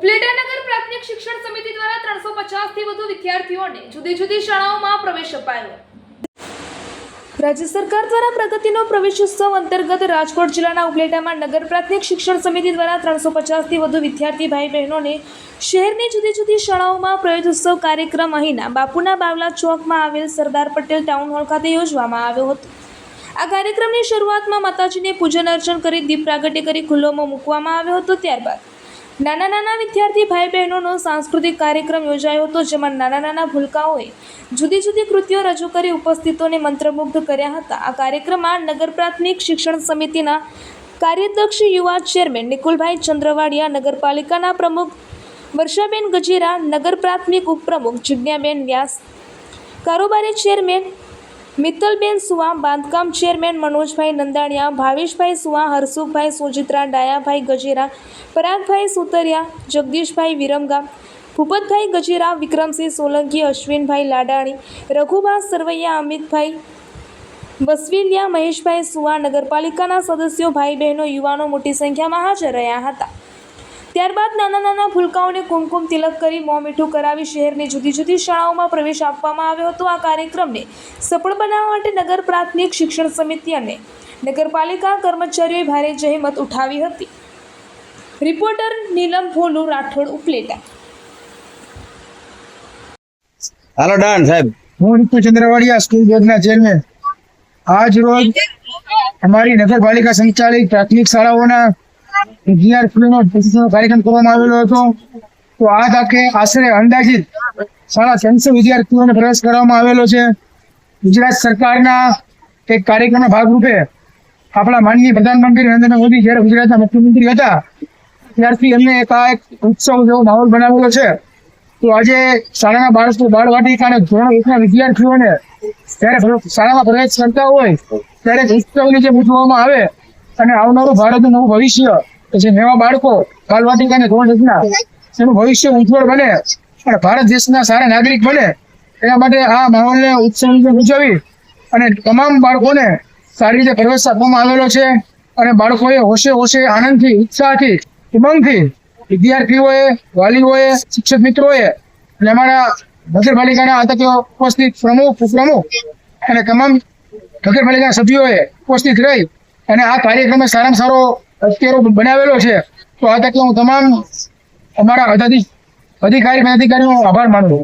ઉપલેટા નગર પ્રાથમિક શિક્ષણ સમિતિ દ્વારા 350 થી વધુ વિદ્યાર્થીઓને જુદી જુદી શાળાઓમાં પ્રવેશ અપાયો। રાજ્ય સરકાર દ્વારા પ્રગતિનો પ્રવેશોત્સવ અંતર્ગત રાજકોટ જિલ્લાના ઉપલેટામાં નગર પ્રાથમિક શિક્ષણ સમિતિ દ્વારા 350 થી વધુ વિદ્યાર્થી ભાઈ બહેનોને શહેરની જુદી જુદી શાળાઓમાં પ્રવેશોત્સવ કાર્યક્રમ અહીંના બાપુના બાવલા ચોકમાં આવેલ સરદાર પટેલ ટાઉન હોલ ખાતે યોજવામાં આવ્યો હતો। આ કાર્યક્રમની શરૂઆતમાં માતાજીને પૂજન અર્ચન કરી દીપ પ્રાગટ્ય કરી ખુલ્લોમાં મૂકવામાં આવ્યો હતો। ત્યારબાદ નાના વિદ્યાર્થી ભાઈ બહેનોનો સાંસ્કૃતિક કાર્યક્રમ યોજાયો હતો, જેમાં નાના ભૂલકાઓએ જુદી જુદી કૃતિઓ રજૂ કરી ઉપસ્થિતોને મંત્રમુગ્ધ કર્યા હતા। આ કાર્યક્રમમાં નગર પ્રાથમિક શિક્ષણ સમિતિના કાર્યદક્ષ યુવા ચેરમેન નિકુલભાઈ ચંદ્રવાડિયા, નગરપાલિકાના પ્રમુખ વર્ષાબેન ગજેરા, નગર પ્રાથમિક ઉપપ્રમુખ જિજ્ઞાબેન વ્યાસ, કારોબારી ચેરમેન મિત્તલબેન સુવા, બાંધકામ ચેરમેન મનોજભાઈ નંદાણીયા, ભાવેશભાઈ સુવા, હરસુખભાઈ સોજિત્રા, ડાયાભાઈ ગજેરા, પરાગભાઈ સુતરિયા, જગદીશભાઈ વિરમગામ, ભૂપતભાઈ ગજેરા, વિક્રમસિંહ સોલંકી, અશ્વિનભાઈ લાડાણી, રઘુભા સરવૈયા, અમિતભાઈ વસવીલિયા, મહેશભાઈ સુવા, નગરપાલિકાના સદસ્યો, ભાઈ બહેનો, યુવાનો મોટી સંખ્યામાં હાજર રહ્યા હતા। ત્યારબાદ નાના ભૂલકાઓને કુમકુમ તિલક કરી મોં મીઠું કરાવી શહેરની જુદી જુદી શાળાઓમાં પ્રવેશ આપવામાં આવ્યો હતો। આ કાર્યક્રમને સફળ બનાવવા માટે નગર પ્રાથમિક શિક્ષણ સમિતિ અને નગરપાલિકા કર્મચારીઓએ ભારે જહેમત ઉઠાવી હતી। રિપોર્ટર નીલમ ભોલુ, રાઠોડ, ઉપલેટા। હાલો ડન સાહેબ। હું નિકુલ ચંદ્રવાડિયા, સ્કૂલ બોર્ડના ચેરમેન। આજ રોજ અમારી નગરપાલિકા સંચાલિત પ્રાથમિક શાળાઓના વિદ્યાર્થીઓનો કાર્યક્રમ કરવામાં આવેલો હતો। તો આ તકે આશરે અંદાજિત 350 વિદ્યાર્થીઓને પ્રવેશ કરવામાં આવેલો છે। ગુજરાત સરકારના એક કાર્યક્રમના ભાગરૂપે આપણા માનનીય પ્રધાનમંત્રી નરેન્દ્ર મોદી જ્યારે ગુજરાતના મુખ્યમંત્રી હતા ત્યારથી એમને એક ઉત્સવ જેવો માહોલ બનાવેલો છે। તો આજે શાળાના બાળકો, બાળવાટિકા અને ધોરણ 1ના વિદ્યાર્થીઓને જ્યારે શાળામાં પ્રવેશ કરતા હોય ત્યારે ઉત્સવની જેમ ઉજવવામાં આવે અને આવનારું ભારતનું નવું ભવિષ્ય જે નવા બાળકો, બાળવાટિકા અને ધોરણ 1ના એનું ભવિષ્ય ઉજ્જવળ બને અને ભારત દેશના સારા નાગરિક બને એના માટે આ માહોલને ઉત્સવની જેમ ઉજવી અને તમામ બાળકોને સારી રીતે પ્રવેશ આપવામાં આવેલો છે। અને બાળકોએ હોશે આનંદથી, ઉત્સાહથી, ઉમંગથી વિદ્યાર્થીઓએ, વાલીઓએ, શિક્ષક મિત્રોએ અને અમારા નગરપાલિકાના આ તકે ઉપસ્થિત પ્રમુખ, ઉપપ્રમુખ અને તમામ નગરપાલિકાના સભ્યોએ ઉપસ્થિત રહી અને આ કાર્યક્રમે સારામાં સારો અત્યારો બનાવેલો છે। તો આ તકે હું તમામ અમારા અધિકારીનો આભાર માનું છું।